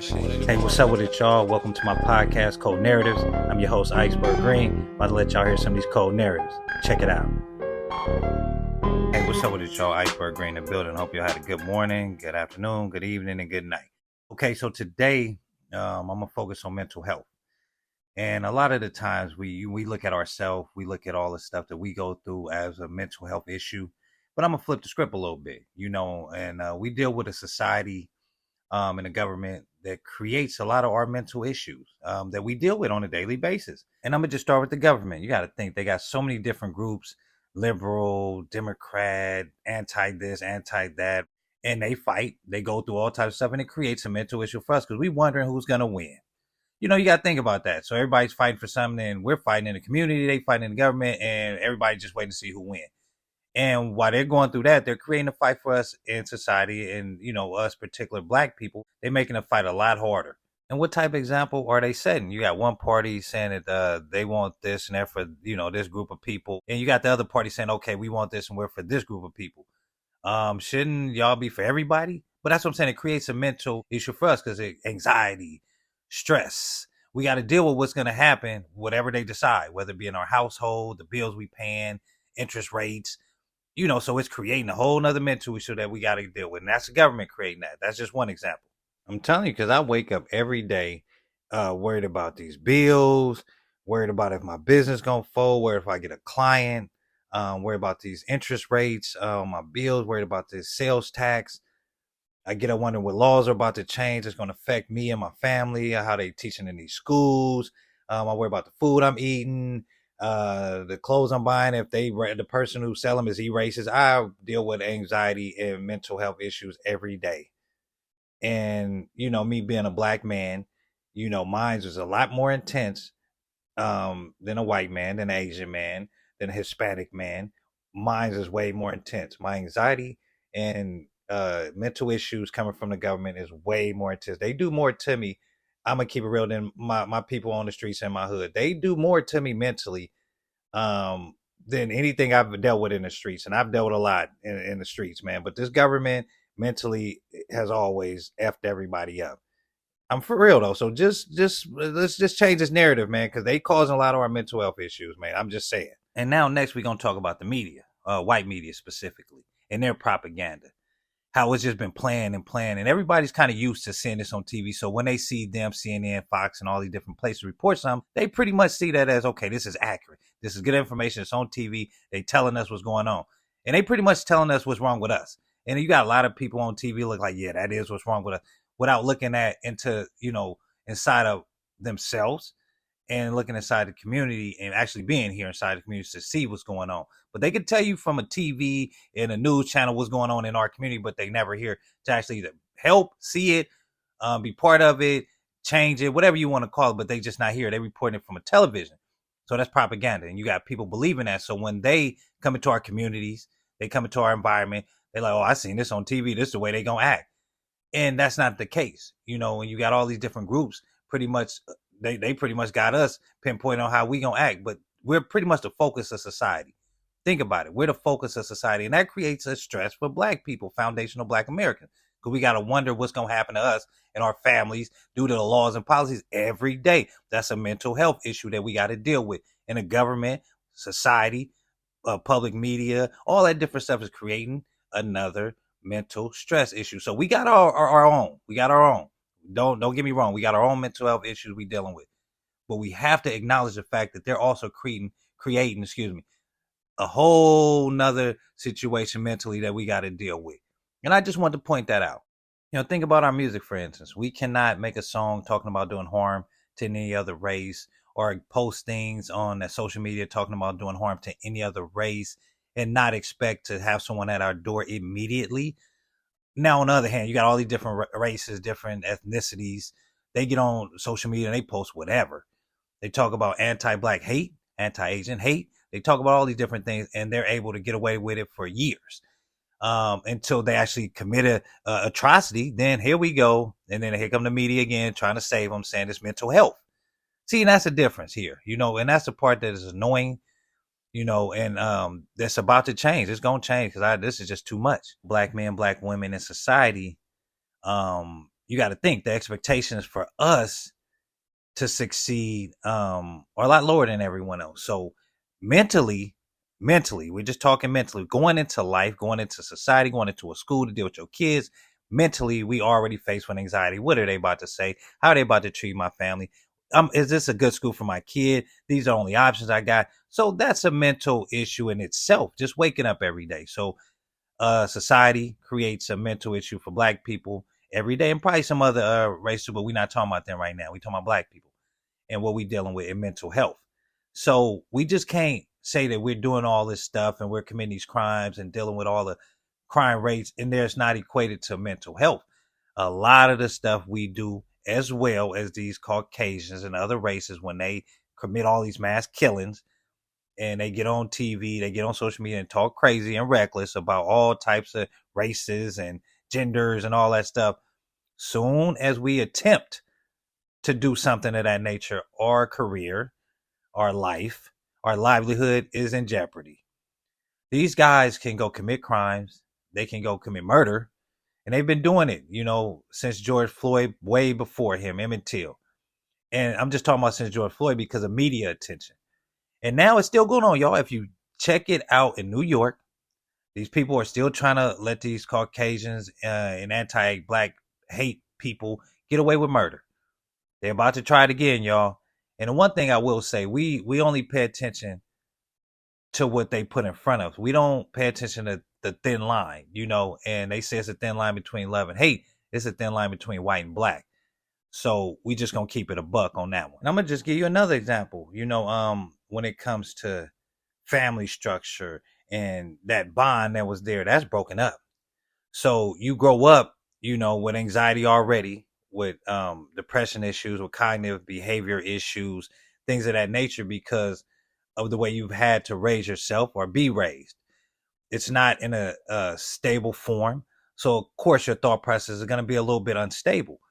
Hey, what's up with it, y'all? Welcome to my podcast, Cold Narratives. I'm your host, Iceberg Green. About to let y'all hear some of these cold narratives. Check it out. Hey, what's up with it, y'all? Iceberg Green in the building. Hope y'all had a good morning, good afternoon, good evening, and good night. Okay, so today I'm gonna focus on mental health. And a lot of the times we look at ourselves, we look at all the stuff that we go through as a mental health issue. But I'm gonna flip the script a little bit, and we deal with a society and a government that creates a lot of our mental issues that we deal with on a daily basis. And I'm gonna just start with the government. You got to think they got so many different groups: liberal, Democrat, anti this, anti that, and they fight. They go through all types of stuff, and it creates a mental issue for us because we wondering who's gonna win. You got to think about that. So everybody's fighting for something, and we're fighting in the community, they fighting in the government, and everybody's just waiting to see who wins. And while they're going through that, they're creating a fight for us in society, and us particular black people. They're making the fight a lot harder. And what type of example are they setting? You got one party saying that they want this and that for this group of people, and you got the other party saying, okay, we want this and we're for this group of people. Shouldn't y'all be for everybody? But that's what I'm saying. It creates a mental issue for us because anxiety, stress. We got to deal with what's going to happen, whatever they decide, whether it be in our household, the bills we paying, interest rates. So it's creating a whole nother mental issue that we got to deal with. And that's the government creating that. That's just one example. I'm telling you, because I wake up every day worried about these bills, worried about if my business going to fold, worried if I get a client, worried about these interest rates, my bills, worried about this sales tax. I get up wondering what laws are about to change. It's going to affect me and my family, how they teaching in these schools. I worry about the food I'm eating, the clothes I'm buying. If the person who sell them is racist, I deal with anxiety and mental health issues every day. And me being a black man, mine is a lot more intense than a white man, than an Asian man, than a Hispanic man. Mine is way more intense. My anxiety and mental issues coming from the government is way more intense. They do more to me. I'm gonna keep it real than my people on the streets in my hood. They do more to me mentally than anything I've dealt with in the streets. And I've dealt with a lot in the streets, man. But this government mentally has always effed everybody up. I'm for real though. So just let's just change this narrative, man, because they causing a lot of our mental health issues, man. I'm just saying. And now next we're gonna talk about the media, white media specifically, and their propaganda. How it's just been playing and playing, and everybody's kind of used to seeing this on TV. So when they see them, CNN, Fox, and all these different places report something, they pretty much see that as, okay, this is accurate. This is good information. It's on TV. They telling us what's going on. And they pretty much telling us what's wrong with us. And you got a lot of people on TV look like, yeah, that is what's wrong with us, without looking at inside of themselves and looking inside the community and actually being here inside the community to see what's going on. But they could tell you from a TV and a news channel what's going on in our community, but they never here to actually either help, see it, be part of it, change it, whatever you want to call it, but they just not here. They report it from a television. So that's propaganda. And you got people believing that. So when they come into our communities, they come into our environment, they're like, oh, I seen this on TV. This is the way they going to act. And that's not the case. When you got all these different groups, pretty much, they pretty much got us pinpointing on how we going to act. But we're pretty much the focus of society. Think about it. We're the focus of society. And that creates a stress for black people, foundational black Americans. Because we got to wonder what's going to happen to us and our families due to the laws and policies every day. That's a mental health issue that we got to deal with. And the government, society, public media, all that different stuff is creating another mental stress issue. So we got our own. We got our own. Don't get me wrong. We got our own mental health issues we dealing with. But we have to acknowledge the fact that they're also creating, a whole nother situation mentally that we got to deal with. And I just want to point that out. Think about our music, for instance. We cannot make a song talking about doing harm to any other race, or post things on social media talking about doing harm to any other race, and not expect to have someone at our door immediately. Now, on the other hand, you got all these different races, different ethnicities. They get on social media and they post whatever. They talk about anti-black hate, anti-Asian hate. They talk about all these different things, and they're able to get away with it for years until they actually commit a atrocity. Then here we go. And then here come the media again, trying to save them, saying it's mental health. See, and that's the difference here, and that's the part that is annoying, and that's about to change. It's going to change because this is just too much. Black men, black women in society, you got to think the expectations for us to succeed are a lot lower than everyone else. So mentally, we're just talking mentally, going into life, going into society, going into a school to deal with your kids. Mentally, we already faced with anxiety. What are they about to say? How are they about to treat my family? Is this a good school for my kid? These are the only options I got. So that's a mental issue in itself, just waking up every day. So society creates a mental issue for black people every day, and probably some other races, but we're not talking about them right now. We're talking about black people and what we're dealing with in mental health. So we just can't say that we're doing all this stuff and we're committing these crimes and dealing with all the crime rates, and there's not equated to mental health. A lot of the stuff we do, as well as these Caucasians and other races, when they commit all these mass killings and they get on TV, they get on social media and talk crazy and reckless about all types of races and genders and all that stuff. Soon as we attempt to do something of that nature, our career, our life, our livelihood is in jeopardy. These guys can go commit crimes, they can go commit murder, and they've been doing it, since George Floyd, way before him, Emmett Till. And I'm just talking about since George Floyd because of media attention. And now it's still going on, y'all. If you check it out in New York, these people are still trying to let these Caucasians and anti-black hate people get away with murder. They're about to try it again, y'all. And the one thing I will say, we only pay attention to what they put in front of us. We don't pay attention to the thin line, and they say it's a thin line between love and hate. It's a thin line between white and black. So we just gonna keep it a buck on that one. And I'm gonna just give you another example. When it comes to family structure and that bond that was there, that's broken up. So you grow up, with anxiety already, with depression issues, with cognitive behavior issues, things of that nature, because of the way you've had to raise yourself or be raised. It's not in a stable form. So of course your thought process is going to be a little bit unstable.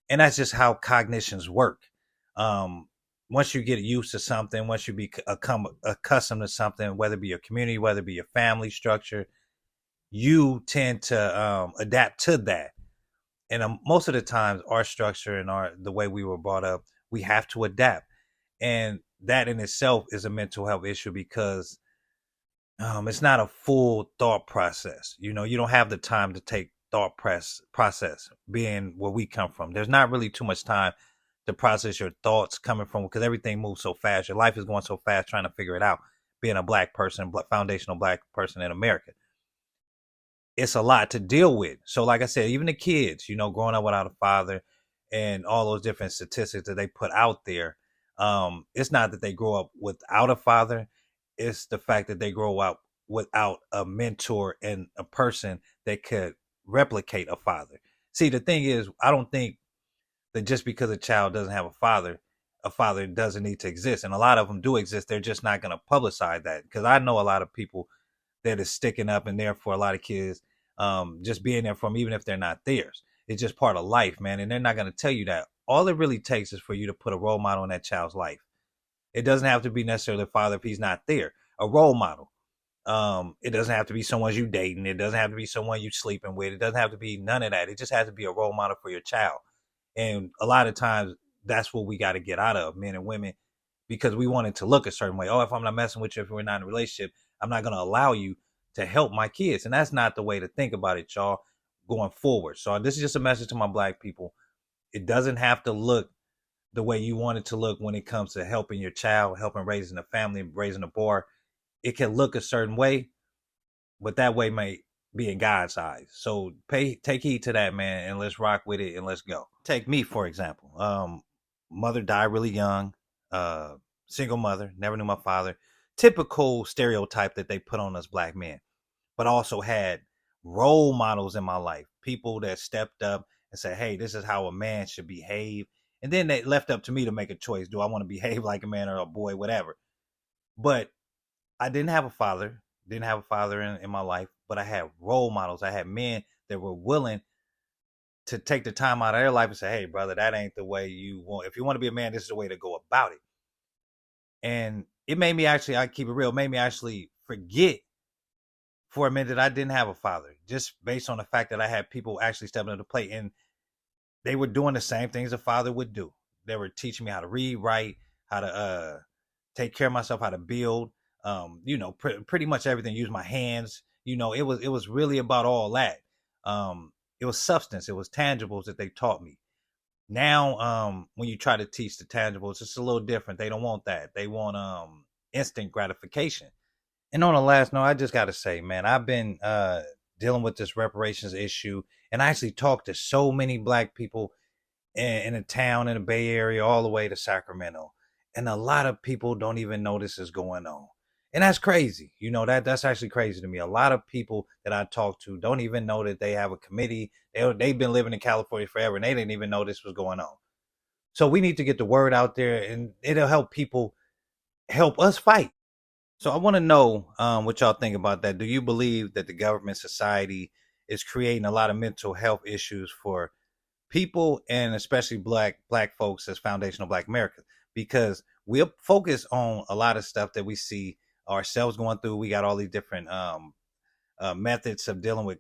And that's just how cognitions work. Once you get used to something, once you become accustomed to something, whether it be your community, whether it be your family structure, you tend to adapt to that. And most of the times our structure and the way we were brought up, we have to adapt. And that in itself is a mental health issue because it's not a full thought process. You don't have the time to take process being where we come from. There's not really too much time to process your thoughts coming from, because everything moves so fast. Your life is going so fast trying to figure it out. Being a black person, foundational black person in America, it's a lot to deal with. So like I said, even the kids, growing up without a father and all those different statistics that they put out there, it's not that they grow up without a father. It's the fact that they grow up without a mentor and a person that could replicate a father. See, the thing is, I don't think that just because a child doesn't have a father doesn't need to exist. And a lot of them do exist. They're just not going to publicize that, because I know a lot of people that is sticking up and there for a lot of kids, just being there for them, even if they're not theirs. It's just part of life, man. And they're not going to tell you that. All it really takes is for you to put a role model in that child's life. It doesn't have to be necessarily a father if he's not there. A role model. It doesn't have to be someone you dating. It doesn't have to be someone you sleeping with. It doesn't have to be none of that. It just has to be a role model for your child. And a lot of times that's what we got to get out of, men and women, because we want it to look a certain way. Oh, if I'm not messing with you, if we're not in a relationship, I'm not going to allow you to help my kids. And that's not the way to think about it, y'all, going forward. So this is just a message to my black people. It doesn't have to look the way you want it to look when it comes to helping your child, helping raising a family, raising a bar. It can look a certain way, but that way may be in God's eyes. So take heed to that, man, and let's rock with it and let's go. Take me, for example. Mother died really young, single mother, never knew my father. Typical stereotype that they put on us black men, but also had role models in my life, people that stepped up and said, hey, this is how a man should behave. And then they left up to me to make a choice. Do I want to behave like a man or a boy, whatever? But I didn't have a father, in my life, but I had role models. I had men that were willing to take the time out of their life and say, hey, brother, that ain't the way you want. If you want to be a man, this is the way to go about it. And it made me I keep it real, made me actually forget for a minute that I didn't have a father, just based on the fact that I had people actually stepping up to the plate. And they were doing the same things a father would do. They were teaching me how to read, write, how to take care of myself, how to build, pretty much everything. Use my hands. It was really about all that. It was substance. It was tangibles that they taught me. Now, when you try to teach the tangibles, it's a little different. They don't want that. They want instant gratification. And on the last note, I just got to say, man, I've been dealing with this reparations issue, and I actually talked to so many black people in a town in the Bay Area, all the way to Sacramento, and a lot of people don't even know this is going on, and that's crazy. That's actually crazy to me. A lot of people that I talk to don't even know that they have a committee. They've been living in California forever, and they didn't even know this was going on. So we need to get the word out there, and it'll help people help us fight. So I want to know what y'all think about that. Do you believe that the government society is creating a lot of mental health issues for people, and especially black folks as foundational Black Americans? Because we'll focus on a lot of stuff that we see ourselves going through. We got all these different methods of dealing with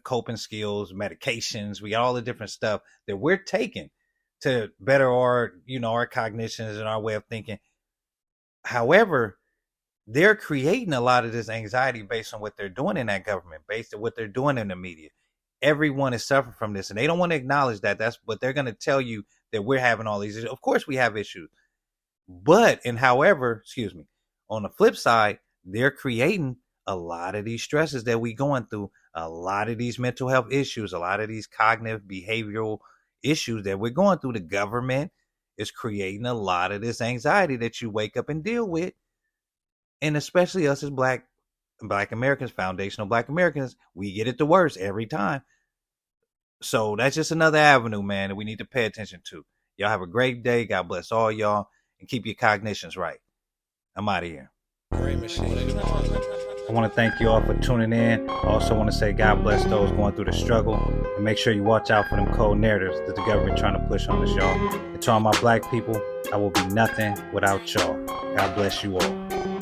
coping skills, medications. We got all the different stuff that we're taking to better our cognitions and our way of thinking. However, they're creating a lot of this anxiety based on what they're doing in that government, based on what they're doing in the media. Everyone is suffering from this, and they don't want to acknowledge that. That's what they're going to tell you, that we're having all these issues. Of course we have issues, but on the flip side, they're creating a lot of these stresses that we going through, a lot of these mental health issues, a lot of these cognitive behavioral issues that we're going through. The government is creating a lot of this anxiety that you wake up and deal with. And especially us as black Americans, foundational Black Americans, we get it the worst every time. So that's just another avenue, man, that we need to pay attention to. Y'all have a great day. God bless all y'all, and keep your cognitions right. I'm out of here. I want to thank you all for tuning in. I also want to say God bless those going through the struggle, and make sure you watch out for them cold narratives that the government trying to push on us, y'all. And to all my black people, I will be nothing without y'all. God bless you all.